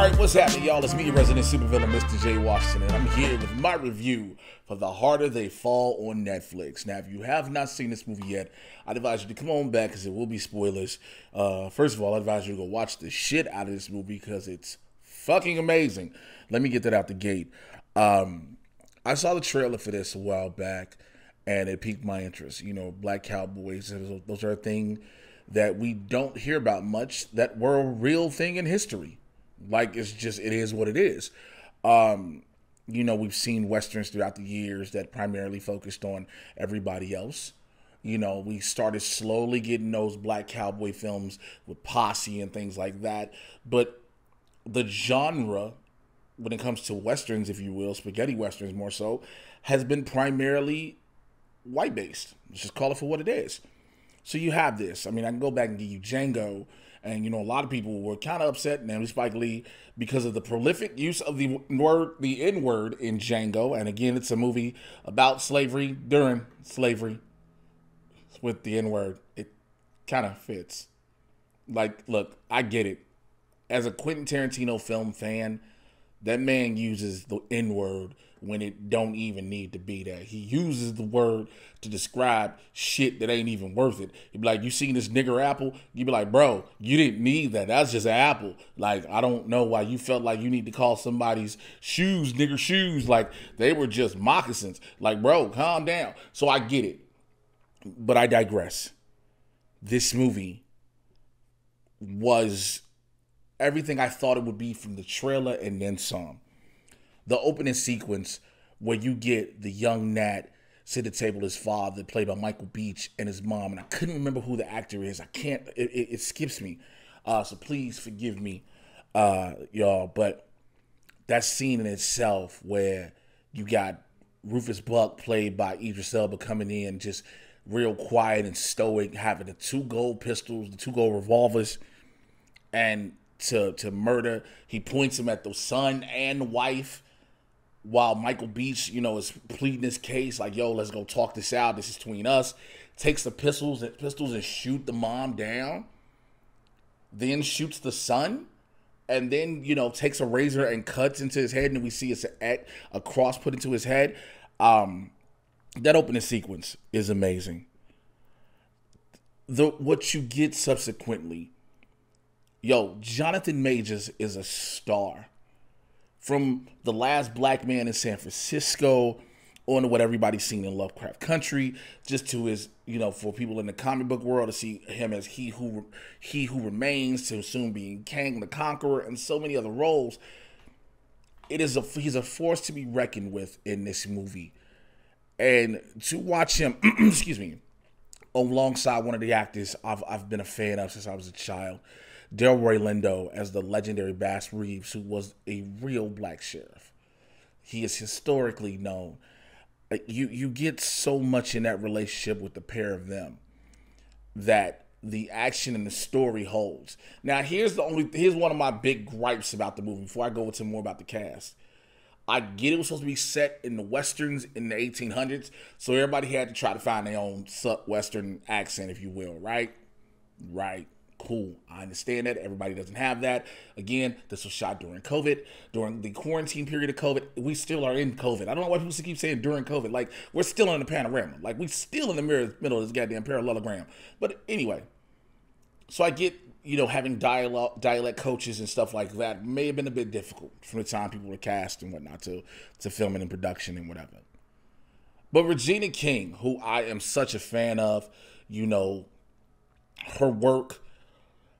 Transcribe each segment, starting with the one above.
Alright, what's happening, y'all? It's me, your resident supervillain, Mr. J. Washington, and I'm here with my review for The Harder They Fall on Netflix. Now, if you have not seen this movie yet, I'd advise you to come on back because it will be spoilers. First of all, I'd advise you to go watch the shit out of this movie because it's fucking amazing. Let me get that out the gate. I saw the trailer for this a while back, and it piqued my interest. You know, black cowboys, those are a thing that we don't hear about much that were a real thing in history. Like, it is what it is. You know, we've seen Westerns throughout the years that primarily focused on everybody else. You know, we started slowly getting those black cowboy films with Posse and things like that. But the genre, when it comes to Westerns, if you will, spaghetti Westerns more so, has been primarily white-based. Let's just call it for what it is. So you have this. I mean, I can go back and give you Django, and, you know, a lot of people were kind of upset, namely Spike Lee, because of the prolific use of the N-word in Django. And again, it's a movie about slavery, during slavery, with the N-word. It kind of fits. Like, look, I get it. As a Quentin Tarantino film fan, that man uses the N-word when it don't even need to be there. He uses the word to describe shit that ain't even worth it. He'd be like, you seen this nigger apple? You'd be like, bro, you didn't need that. That's just an apple. Like, I don't know why you felt like you need to call somebody's shoes nigger shoes. Like, they were just moccasins. Like, bro, calm down. So I get it. But I digress. This movie was everything I thought it would be from the trailer and then some. The opening sequence where you get the young Nat sit at the table with his father, played by Michael Beach, and his mom, and I couldn't remember who the actor is. I can't, it skips me. So please forgive me, y'all. But that scene in itself where you got Rufus Buck, played by Idris Elba, coming in just real quiet and stoic, having the 2 gold pistols, the 2 gold revolvers, and to murder. He points them at the son and the wife, while Michael Beach, you know, is pleading his case, like, yo, let's go talk this out. This is between us. Takes the pistols and shoot the mom down. Then shoots the son. And then, you know, takes a razor and cuts into his head. And we see it's a cross put into his head. That opening sequence is amazing. What you get subsequently, yo, Jonathan Majors is a star. From The Last Black Man in San Francisco on to what everybody's seen in Lovecraft Country, just to his, you know, for people in the comic book world to see him as he who remains, to soon being Kang the Conqueror, and so many other roles. He's a force to be reckoned with in this movie. And to watch him, excuse me, alongside one of the actors I've been a fan of since I was a child, Delroy Lindo, as the legendary Bass Reeves, who was a real black sheriff. He is historically known. You get so much in that relationship with the pair of them that the action and the story holds. Now, here's one of my big gripes about the movie before I go into more about the cast. I get it was supposed to be set in the Westerns in the 1800s, so everybody had to try to find their own Western accent, if you will, right? Right. Cool. I understand that. Everybody doesn't have that. Again, this was shot during COVID, during the quarantine period of COVID. We still are in COVID. I don't know why people keep saying during COVID. Like, we're still in the panorama. Like, we're still in the middle of this goddamn parallelogram. But anyway, so I get, you know, having dialect coaches and stuff like that may have been a bit difficult from the time people were cast and whatnot to filming and production and whatever. But Regina King, who I am such a fan of, you know, her work,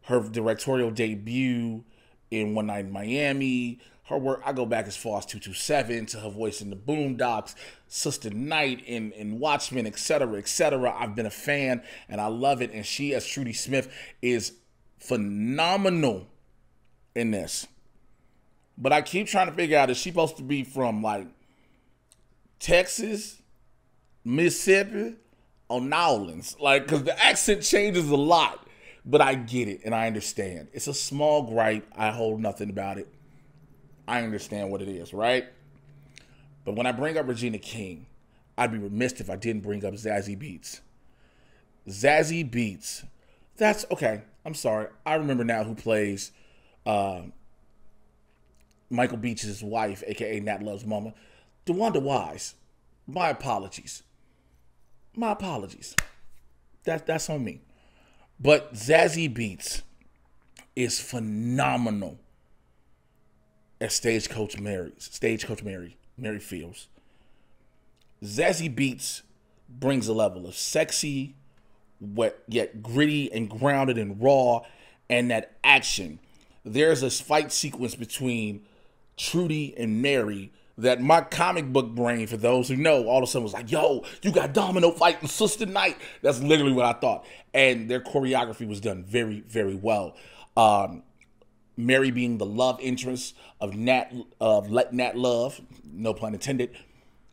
her directorial debut in One Night in Miami, her work, I go back as far as 227, to her voice in the Boondocks, Sister Night in Watchmen, etc., etc. I've been a fan, and I love it. And she, as Trudy Smith, is phenomenal in this. But I keep trying to figure out, is she supposed to be from, like, Texas, Mississippi, or New Orleans? Like, because the accent changes a lot. But I get it, and I understand. It's a small gripe. I hold nothing about it. I understand what it is, right? But when I bring up Regina King, I'd be remiss if I didn't bring up Zazie Beetz. Zazie Beetz. That's, okay, I'm sorry. I remember now who plays Michael Beach's wife, aka Nat Love's mama, DeWanda Wise. My apologies. My apologies. That's on me. But Zazie Beetz is phenomenal as Stagecoach Mary feels. Zazie Beetz brings a level of sexy, yet gritty and grounded and raw, and that action. There's a fight sequence between Trudy and Mary that my comic book brain, for those who know, all of a sudden was like, yo, you got Domino fighting Sister Night. That's literally what I thought. And their choreography was done very, very well. Mary being the love interest of Nat Love, no pun intended.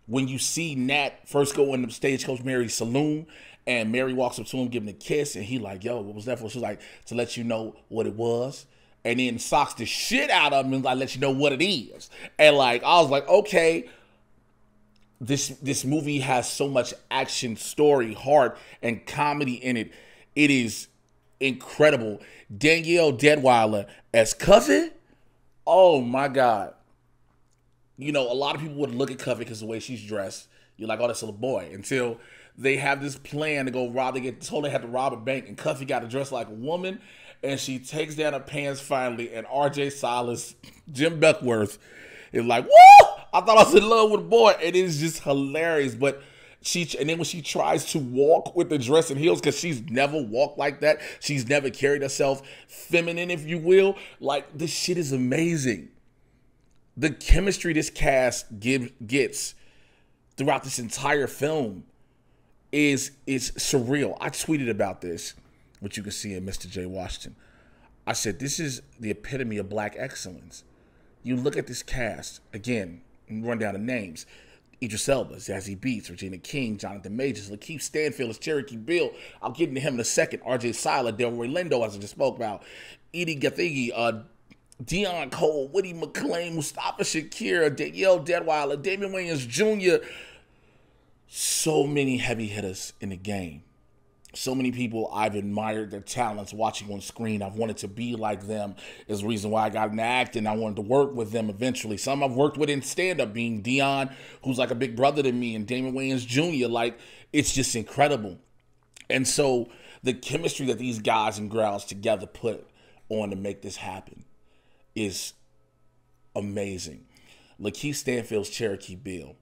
When you see Nat first go into Stagecoach Mary's saloon and Mary walks up to him giving a kiss and he like, yo, what was that for? She's like, to let you know what it was. And then socks the shit out of him and like, let you know what it is. And like, I was like, okay, this movie has so much action, story, heart, and comedy in it. It is incredible. Danielle Deadwyler as Cuffy. Oh my God. You know, a lot of people would look at Cuffy because of the way she's dressed. You're like, oh, that's a little boy. Until they have this plan to go rob, they get told they have to rob a bank, and Cuffy got to dress like a woman, and she takes down her pants finally, and RJ Silas, Jim Beckworth, is like, woo! I thought I was in love with a boy. It is just hilarious. But and then when she tries to walk with the dress and heels, because she's never walked like that, she's never carried herself feminine, if you will. Like, this shit is amazing. The chemistry this cast gets throughout this entire film is surreal. I tweeted about this, which you can see in Mr. J. Washington. I said, this is the epitome of black excellence. You look at this cast, again, and run down the names. Idris Elba, Zazie Beetz, Regina King, Jonathan Majors, Lakeith Stanfield as Cherokee Bill. I'll get into him in a second. RJ Seiler, Delroy Lindo, as I just spoke about. Edie Gathegi, Dion Cole, Woody McClain, Mustafa Shakir, Danielle Deadwyler, Damian Williams Jr. So many heavy hitters in the game. So many people I've admired their talents watching on screen. I've wanted to be like them is the reason why I got into acting. I wanted to work with them eventually. Some I've worked with in stand-up, being Dion, who's like a big brother to me, and Damian Williams Jr. Like, it's just incredible. And so the chemistry that these guys and girls together put on to make this happen is amazing. Lakeith Stanfield's Cherokee Bill.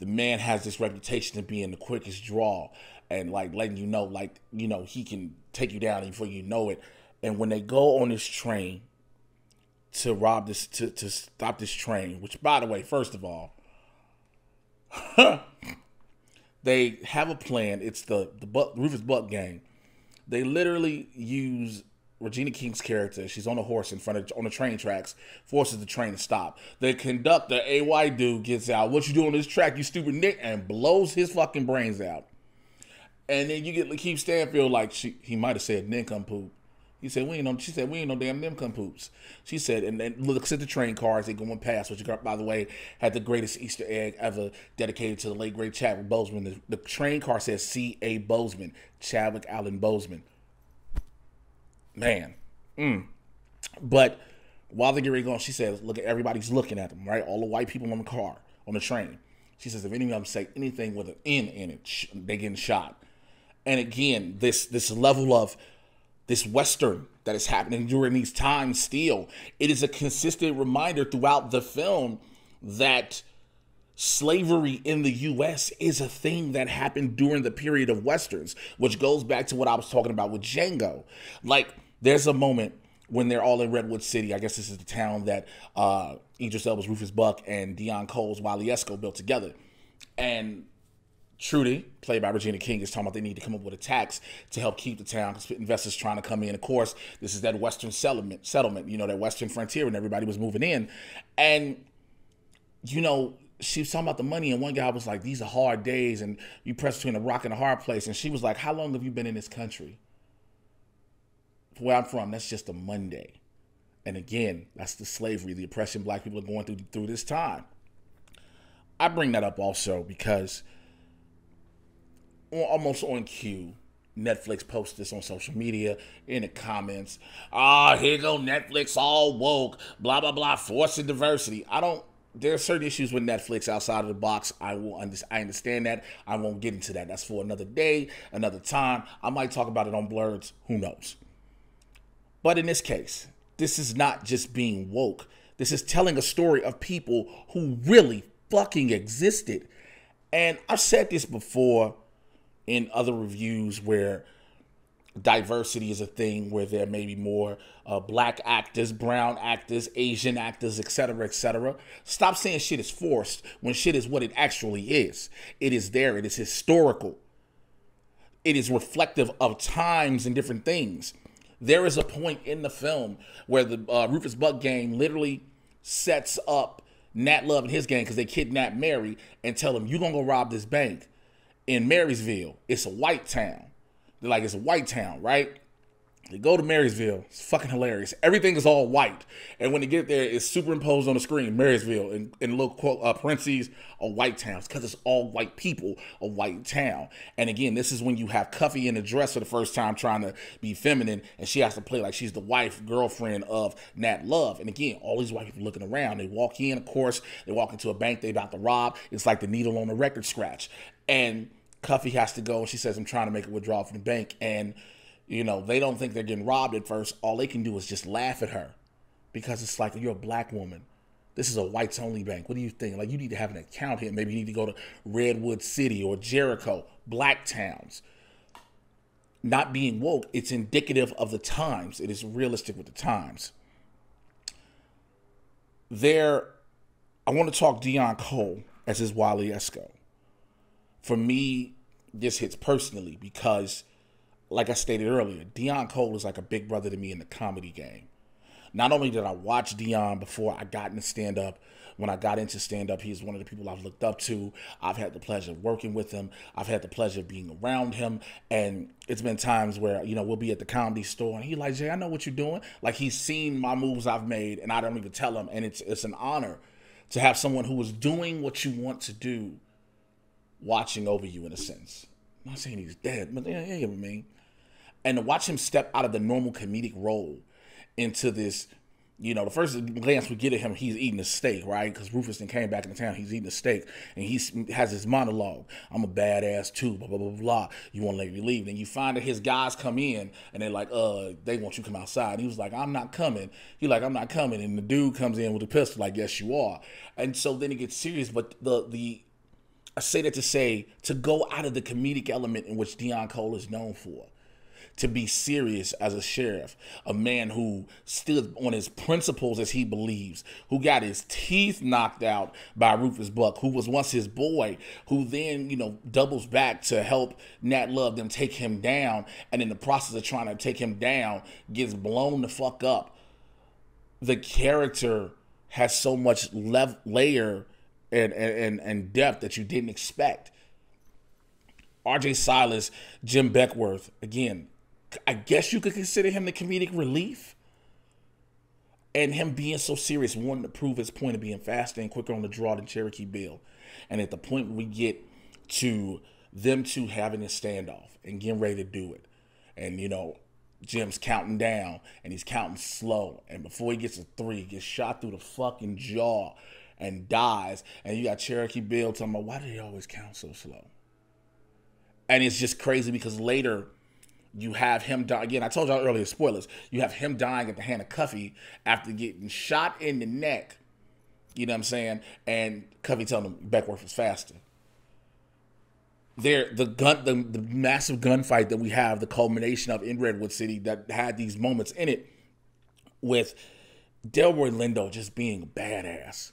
The man has this reputation of being the quickest draw and like letting you know, like, you know, he can take you down before you know it. And when they go on this train to rob this, to stop this train, which, by the way, first of all, they have a plan. It's the Rufus Buck gang. They literally use Regina King's character. She's on a horse in front of on the train tracks, forces the train to stop. The conductor, a white dude, gets out. What you doing on this track, you stupid Nick? And blows his fucking brains out. And then you get Lakeith Stanfield, like he might have said nincompoop. He said, she said, we ain't no damn nincompoops. She said, and then looks at the train cars, they going past, which, by the way, had the greatest Easter egg ever dedicated to the late, great Chadwick Boseman. The train car says C.A. Boseman, Chadwick Allen Boseman. Man. But while they're getting going, she says, look, everybody's looking at them, right? All the white people on the car, on the train. She says, if any of them say anything with an N in it, they getting shot. And again, this level of this Western that is happening during these times still, it is a consistent reminder throughout the film that slavery in the U.S. is a thing that happened during the period of Westerns, which goes back to what I was talking about with Django. Like, there's a moment when they're all in Redwood City. I guess this is the town that Idris Elba's Rufus Buck and Dion Cole's Wally Esco built together. And Trudy, played by Regina King, is talking about they need to come up with a tax to help keep the town because investors trying to come in. Of course, this is that Western settlement, you know, that Western frontier, and everybody was moving in. And, you know, she was talking about the money, and one guy was like, these are hard days, and you press between a rock and a hard place. And she was like, how long have you been in this country? Where I'm from, that's just a Monday. And again, that's the slavery, the oppression black people are going through this time. I bring that up also because almost on cue, Netflix posts this on social media in the comments. Ah, here go Netflix all woke, blah, blah, blah, forcing diversity. There are certain issues with Netflix outside of the box. I understand that. I won't get into that. That's for another day, another time. I might talk about it on Blurs. Who knows? But in this case, this is not just being woke. This is telling a story of people who really fucking existed. And I've said this before in other reviews where diversity is a thing, where there may be more black actors, brown actors, Asian actors, etc., etc. Stop saying shit is forced when shit is what it actually is. It is there. It is historical. It is reflective of times and different things. There is a point in the film where the Rufus Buck gang literally sets up Nat Love and his gang because they kidnap Mary and tell him, you're going to go rob this bank in Marysville. It's a white town. They're like, it's a white town, right? They go to Marysville. It's fucking hilarious. Everything is all white. And when they get there, it's superimposed on the screen, Marysville, in little quote, parentheses, a white town. It's because it's all white people, a white town. And again, this is when you have Cuffy in the dress for the first time trying to be feminine, and she has to play like she's the wife, girlfriend of Nat Love. And again, all these white people looking around. They walk in, of course. They walk into a bank they about to rob. It's like the needle on the record scratch. And Cuffy has to go, and she says, I'm trying to make a withdrawal from the bank. And you know, they don't think they're getting robbed at first. All they can do is just laugh at her because it's like, you're a black woman. This is a whites only bank. What do you think? Like, you need to have an account here. Maybe you need to go to Redwood City or Jericho, black towns. Not being woke, it's indicative of the times. It is realistic with the times. I want to talk Dion Cole as his Wally Esco. For me, this hits personally because, like I stated earlier, Dion Cole is like a big brother to me in the comedy game. Not only did I watch Dion before I got into stand-up, when I got into stand-up, he's one of the people I've looked up to. I've had the pleasure of working with him. I've had the pleasure of being around him. And it's been times where, you know, we'll be at the comedy store and he's like, Jay, I know what you're doing. Like, he's seen my moves I've made and I don't even tell him. And it's an honor to have someone who is doing what you want to do watching over you in a sense. I'm not saying he's dead, but yeah, you know what I mean? And to watch him step out of the normal comedic role into this, you know, the first glance we get at him, he's eating a steak, right? Because Rufus then came back into town, he's eating a steak, and he has this monologue. I'm a badass too, blah, blah, blah, blah. You won't let me leave. And you find that his guys come in, and they're like, they want you to come outside. And he was like, I'm not coming. He's like, I'm not coming. And the dude comes in with a pistol, like, yes, you are. And so then it gets serious, but I say that to say, to go out of the comedic element in which Dion Cole is known for, to be serious as a sheriff, a man who stood on his principles as he believes, who got his teeth knocked out by Rufus Buck, who was once his boy, who then, you know, doubles back to help Nat Love them take him down, and in the process of trying to take him down, gets blown the fuck up. The character has so much layer and depth that you didn't expect. R.J. Silas, Jim Beckworth, again, I guess you could consider him the comedic relief. And him being so serious, wanting to prove his point of being faster and quicker on the draw than Cherokee Bill. And at the point we get to them two having a standoff and getting ready to do it. And, you know, Jim's counting down and he's counting slow. And before he gets to 3, he gets shot through the fucking jaw and dies. And you got Cherokee Bill talking about, why do they always count so slow? And it's just crazy because later you have him die. Again, I told y'all earlier, spoilers. You have him dying at the hand of Cuffy after getting shot in the neck. You know what I'm saying? And Cuffy telling him Beckworth was faster. The massive gunfight that we have, the culmination of in Redwood City that had these moments in it with Delroy Lindo just being a badass.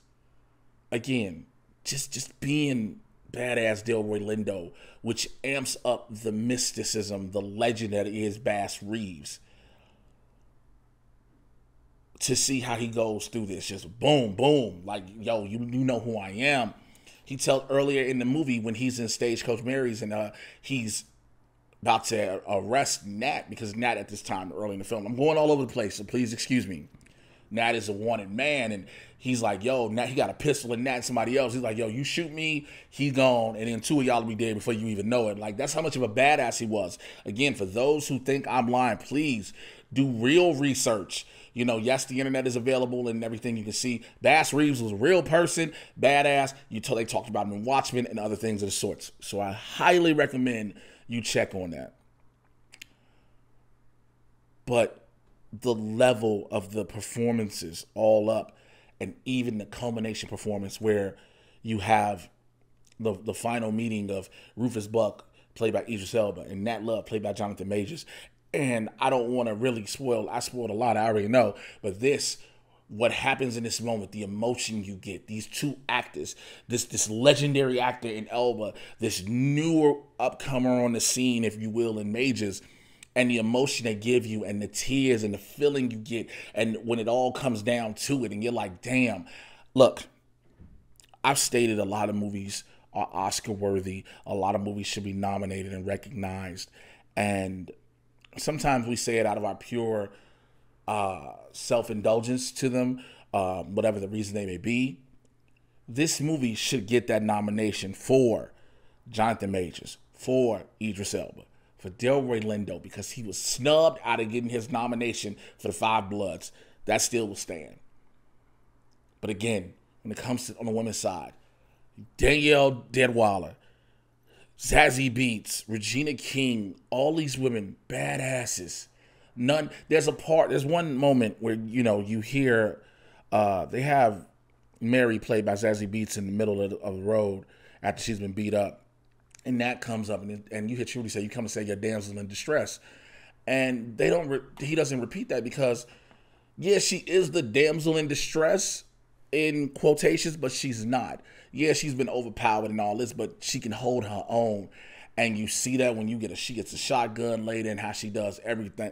Again, just being badass Delroy Lindo, which amps up the mysticism, the legend that is Bass Reeves. To see how he goes through this, just boom, boom, like, yo, you know who I am. He tells earlier in the movie when he's in Stagecoach Mary's and he's about to arrest Nat, because Nat at this time early in the film, I'm going all over the place, so please excuse me. Nat is a wanted man, and he's like, yo, Nat, he got a pistol and Nat and somebody else. He's like, yo, you shoot me, he's gone, and then two of y'all will be dead before you even know it. Like, that's how much of a badass he was. Again, for those who think I'm lying, please do real research. You know, yes, the internet is available and everything you can see. Bass Reeves was a real person, badass. They talked about him in Watchmen and other things of the sorts. So I highly recommend you check on that. But the level of the performances all up, and even the culmination performance where you have the final meeting of Rufus Buck, played by Idris Elba, and Nat Love, played by Jonathan Majors. And I don't want to really spoil. I spoiled a lot, I already know. But what happens in this moment, the emotion you get, these two actors, this legendary actor in Elba, this newer upcomer on the scene, if you will, in Majors, and the emotion they give you, and the tears and the feeling you get, and when it all comes down to it, and you're like, damn. Look, I've stated a lot of movies are Oscar worthy. A lot of movies should be nominated and recognized. And sometimes we say it out of our pure self-indulgence to them, whatever the reason they may be. This movie should get that nomination for Jonathan Majors, for Idris Elba, for Delroy Lindo, because he was snubbed out of getting his nomination for the Five Bloods. That still will stand. But again, when it comes to on the women's side, Danielle Deadwyler, Zazie Beetz, Regina King, all these women, badasses. There's one moment where, you hear, they have Mary, played by Zazie Beetz, in the middle of the road after she's been beat up. And that comes up, and you hear Trudy say, you come and say you're damsel in distress. And he doesn't repeat that because, yeah, she is the damsel in distress, in quotations, but she's not. Yeah, she's been overpowered and all this, but she can hold her own. And you see that when she gets a shotgun later, and how she does everything.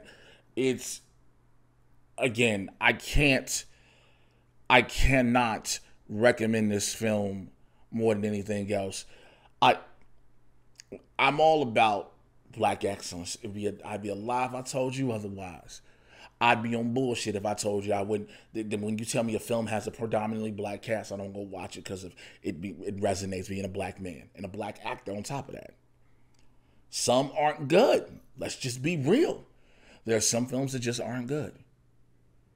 It's, again, I cannot recommend this film more than anything else. I'm all about black excellence. I'd be a lie if I told you otherwise. I'd be on bullshit if I told you I wouldn't. When you tell me a film has a predominantly black cast, I don't go watch it because it resonates being a black man and a black actor on top of that. Some aren't good. Let's just be real. There are some films that just aren't good.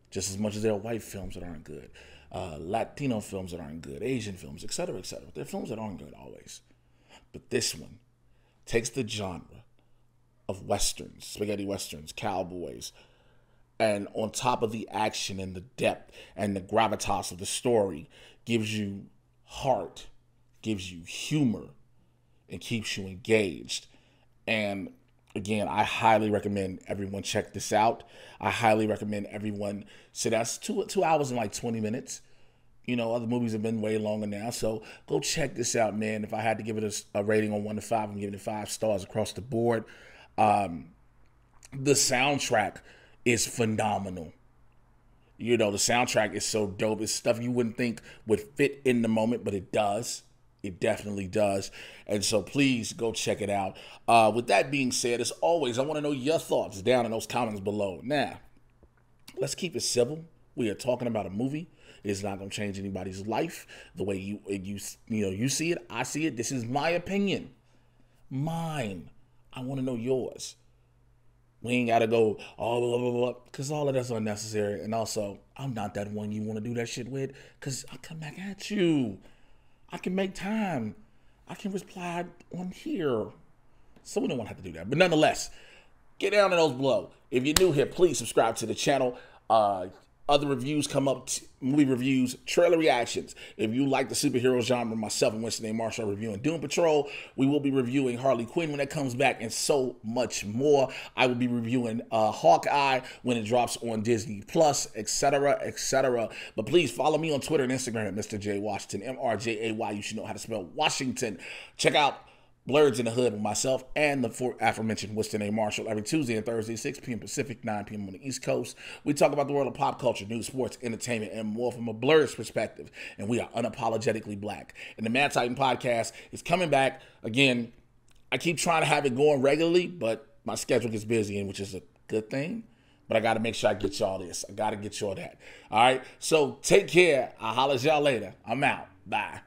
Just as much as there are white films that aren't good. Latino films that aren't good. Asian films, et cetera, et cetera. There are films that aren't good always. But this one takes the genre of westerns, spaghetti westerns, cowboys, and on top of the action and the depth and the gravitas of the story, gives you heart, gives you humor, and keeps you engaged. And again, I highly recommend everyone check this out. I highly recommend everyone. So that's 2 hours and like 20 minutes. Other movies have been way longer now. So go check this out, man. If I had to give it a rating on 1 to 5, I'm giving it 5 stars across the board. The soundtrack is phenomenal. The soundtrack is so dope. It's stuff you wouldn't think would fit in the moment, but it does. It definitely does. And so please go check it out. With that being said, as always, I want to know your thoughts down in those comments below. Now, let's keep it civil. We are talking about a movie. It's not going to change anybody's life the way you see it. I see it. This is my opinion. Mine. I want to know yours. We ain't got to go, blah, blah, blah, because all of that's unnecessary. And also, I'm not that one you want to do that shit with, because I'll come back at you. I can make time. I can reply on here. So we don't want to have to do that. But nonetheless, get down to those below. If you're new here, please subscribe to the channel. Other reviews come up, movie reviews, trailer reactions. If you like the superhero genre, myself and Winston A. Marshall are reviewing Doom Patrol. We will be reviewing Harley Quinn when that comes back, and so much more. I will be reviewing Hawkeye when it drops on Disney Plus, etc., etc. But please follow me on Twitter and Instagram at Mr. J Washington, MRJAY. You should know how to spell Washington. Check out Blurs in the Hood with myself and the aforementioned Winston A. Marshall every Tuesday and Thursday, 6 p.m. Pacific, 9 p.m. on the East Coast. We talk about the world of pop culture, news, sports, entertainment, and more from a Blurs perspective. And we are unapologetically black. And the Mad Titan podcast is coming back. Again, I keep trying to have it going regularly, but my schedule gets busy, which is a good thing. But I got to make sure I get y'all this. I got to get y'all that. All right? So take care. I'll holler at y'all later. I'm out. Bye.